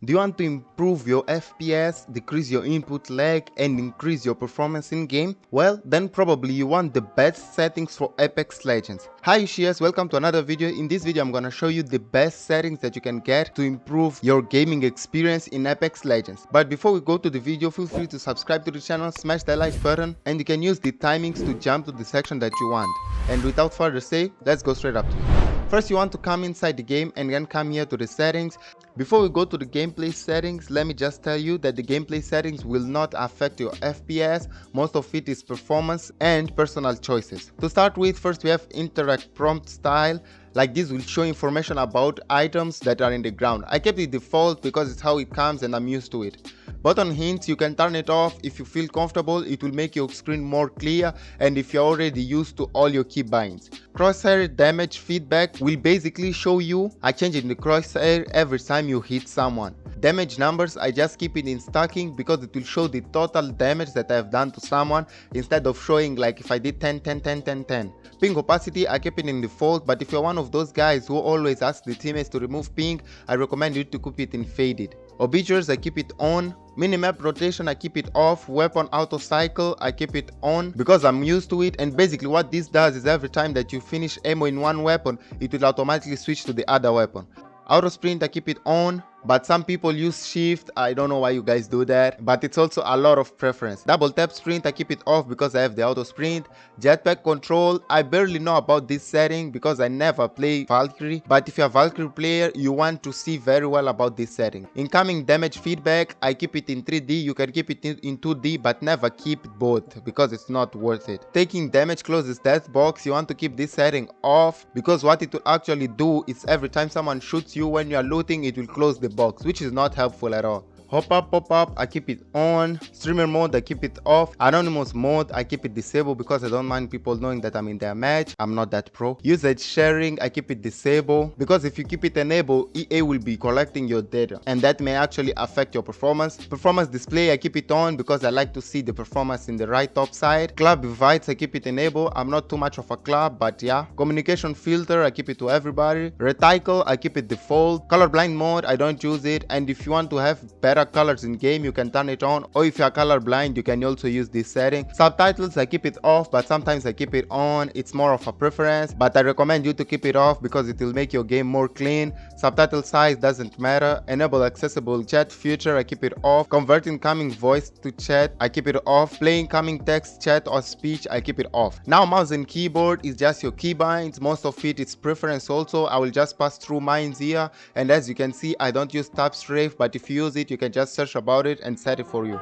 Do you want to improve your FPS, decrease your input lag, and increase your performance in game? Well, then probably you want the best settings for Apex Legends. Hi UCHIHAs, welcome to another video. In this video I'm gonna show you the best settings that you can get to improve your gaming experience in Apex Legends. But before we go to the video, feel free to subscribe to the channel, smash that like button, and you can use the timings to jump to the section that you want. And without further say, let's go straight up to it. First, you want to come inside the game and then come here to the settings. Before we go to the gameplay settings, let me just tell you that the gameplay settings will not affect your FPS. Most of it is performance and personal choices. To start with, first we have interact prompt style. Like this will show information about items that are in the ground. I kept it default because it's how it comes and I'm used to it. Button hints, you can turn it off if you feel comfortable. It will make your screen more clear and if you're already used to all your keybinds. Crosshair damage feedback will basically show you a change in the crosshair every time you hit someone. Damage numbers, I just keep it in stacking because it will show the total damage that I've done to someone instead of showing like if I did 10, 10, 10, 10, 10. Ping opacity, I keep it in default, but if you're one of those guys who always ask the teammates to remove ping, I recommend you to keep it in faded. Obituaries, I keep it on. Minimap rotation, I keep it off. Weapon auto cycle, I keep it on because I'm used to it, and basically what this does is every time that you finish ammo in one weapon, it will automatically switch to the other weapon. Auto sprint, I keep it on, but some people use shift. I don't know why you guys do that, but it's also a lot of preference. Double tap sprint, I keep it off because I have the auto sprint. Jetpack control, I barely know about this setting because I never play Valkyrie, but if you're a Valkyrie player, you want to see very well about this setting. Incoming damage feedback, I keep it in 3D. You can keep it in 2D, but never keep both because it's not worth it. Taking damage closes death box, you want to keep this setting off because what it will actually do is every time someone shoots you when you are looting, it will close the box, which is not helpful at all. Hop up, pop up, I keep it on. Streamer mode, I keep it off. Anonymous mode, I keep it disabled because I don't mind people knowing that I'm in their match. I'm not that pro. Usage sharing, I keep it disabled because if you keep it enabled, EA will be collecting your data and that may actually affect your performance. Performance display, I keep it on because I like to see the performance in the right top side. Club invites, I keep it enabled. I'm not too much of a club, but yeah. Communication filter, I keep it to everybody. Reticle, I keep it default. Colorblind mode, I don't use it, and if you want to have better colors in game, you can turn it on, or if you are colorblind, you can also use this setting. Subtitles, I keep it off, but sometimes I keep it on. It's more of a preference, but I recommend you to keep it off because it will make your game more clean. Subtitle size doesn't matter. Enable accessible chat feature, I keep it off. Convert incoming voice to chat, I keep it off. Play incoming text, chat or speech, I keep it off. Now mouse and keyboard is just your keybinds. Most of it is preference also. I will just pass through mine here, and as you can see, I don't use tap strafe, but if you use it, you can just search about it and set it for you.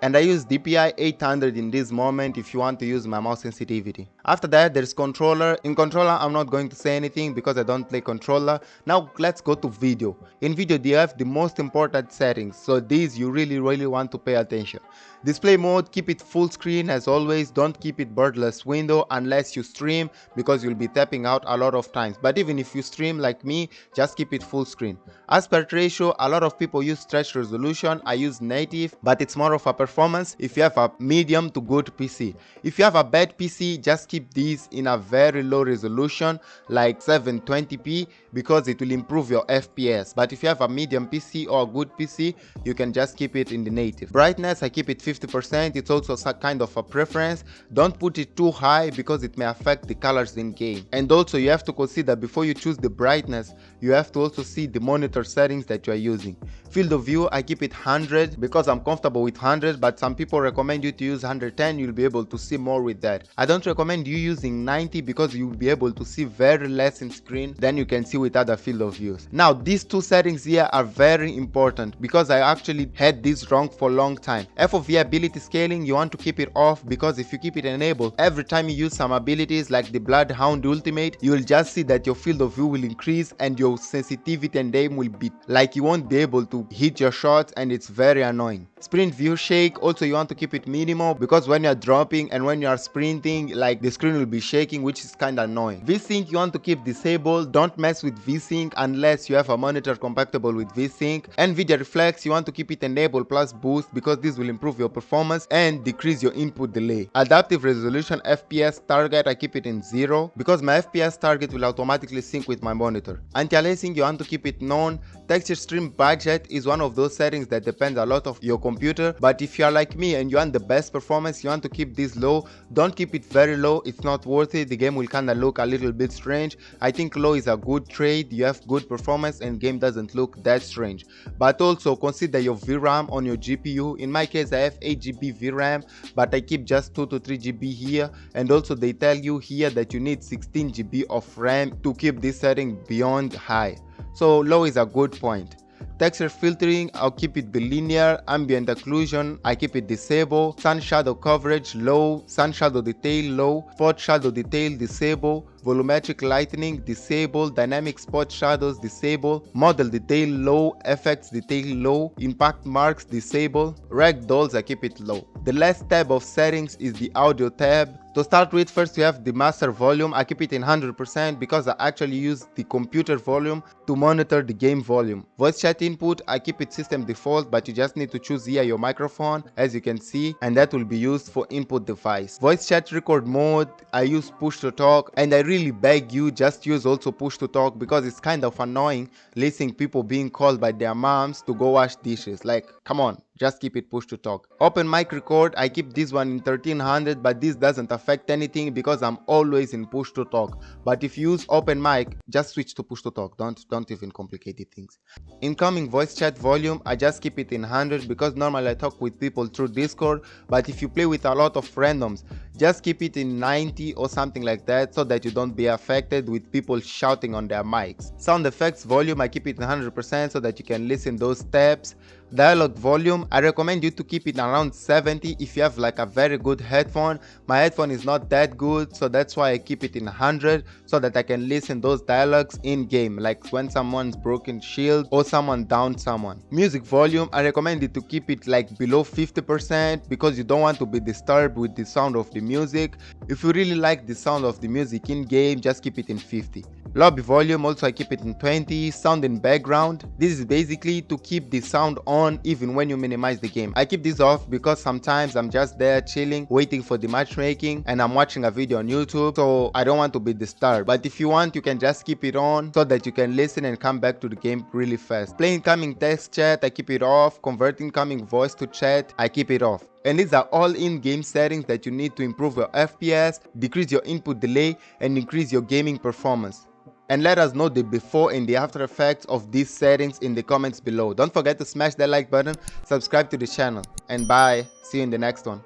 And I use DPI 800 in this moment if you want to use my mouse sensitivity. After that, there's controller. In controller, I'm not going to say anything because I don't play controller. Now let's go to video. In video, they have the most important settings, so these you really want to pay attention. Display mode, keep it full screen as always. Don't keep it borderless window unless you stream because you'll be tapping out a lot of times. But even if you stream like me, just keep it full screen. Aspect ratio, a lot of people use stretch resolution. I use native, but it's more of a performance if you have a medium to good PC. If you have a bad PC, just keep these in a very low resolution like 720p because it will improve your FPS. But if you have a medium PC or a good PC, you can just keep it in the native. Brightness, I keep it 50%. It's also some kind of a preference. Don't put it too high because it may affect the colors in game. And also you have to consider before you choose the brightness, you have to also see the monitor settings that you are using. Field of view, I keep it 100 because I'm comfortable with 100, but some people recommend you to use 110. You'll be able to see more with that. I don't recommend you using 90 because you'll be able to see very less in screen than you can see with other field of views. Now these two settings here are very important because I actually had this wrong for a long time. FOV ability scaling, you want to keep it off because if you keep it enabled, every time you use some abilities like the Bloodhound ultimate, you will just see that your field of view will increase and your sensitivity and aim will be like you won't be able to hit your shots, and it's very annoying. Sprint view shake, also you want to keep it minimal because when you're dropping and when you are sprinting, like the screen will be shaking, which is kind of annoying. VSync you want to keep disabled. Don't mess with VSync unless you have a monitor compatible with VSync. NVIDIA Reflex you want to keep it enabled plus boost because this will improve your performance and decrease your input delay. Adaptive resolution FPS target I keep it in 0 because my FPS target will automatically sync with my monitor. Anti-aliasing you want to keep it known. Texture stream budget is one of those settings that depends a lot of your computer, but if you are like me and you want the best performance, you want to keep this low. Don't keep it very low, it's not worth it. The game will kinda look a little bit strange. I think low is a good trade. You have good performance and game doesn't look that strange. But also consider your VRAM on your GPU. In my case I have 8 GB VRAM, but I keep just 2 to 3 GB here, and also they tell you here that you need 16 GB of RAM to keep this setting beyond high. So low is a good point. Texture filtering, I'll keep it bilinear. Ambient occlusion, I keep it disable. Sun shadow coverage low. Sun shadow detail low. Spot shadow detail disable. Volumetric lightening disable. Dynamic spot shadows disable. Model detail low. Effects detail low. Impact marks disable. Ragdolls I keep it low. The last tab of settings is the audio tab. To start with, first you have the master volume. I keep it in 100% because I actually use the computer volume to monitor the game volume. Voice chat input, I keep it system default, but you just need to choose here your microphone as you can see, and that will be used for input device. Voice chat record mode, I use push to talk, and I really beg you just use also push to talk because it's kind of annoying listening people being called by their moms to go wash dishes. Like, come on. Just keep it push to talk. Open mic record, I keep this one in 1300, but this doesn't affect anything because I'm always in push to talk. But if you use open mic, just switch to push to talk. Don't even complicate things. Incoming voice chat volume, I just keep it in 100 because normally I talk with people through Discord, but if you play with a lot of randoms, just keep it in 90 or something like that so that you don't be affected with people shouting on their mics. Sound effects volume, I keep it in 100% so that you can listen those tabs. Dialogue volume, I recommend you to keep it around 70 if you have like a very good headphone. My headphone is not that good, so that's why I keep it in 100 so that I can listen those dialogues in game, like when someone's broken shield or someone downed someone. Music volume, I recommend you to keep it like below 50% because you don't want to be disturbed with the sound of the music. If you really like the sound of the music in game, just keep it in 50. Lobby volume, also I keep it in 20. Sound in background, this is basically to keep the sound on even when you minimize the game. I keep this off because sometimes I'm just there chilling, waiting for the matchmaking, and I'm watching a video on YouTube, so I don't want to be disturbed. But if you want, you can just keep it on so that you can listen and come back to the game really fast. Play incoming text chat, I keep it off. Convert incoming voice to chat, I keep it off. And these are all in-game settings that you need to improve your FPS, decrease your input delay, and increase your gaming performance. And let us know the before and the after effects of these settings in the comments below. Don't forget to smash that like button, subscribe to the channel, and bye. See you in the next one.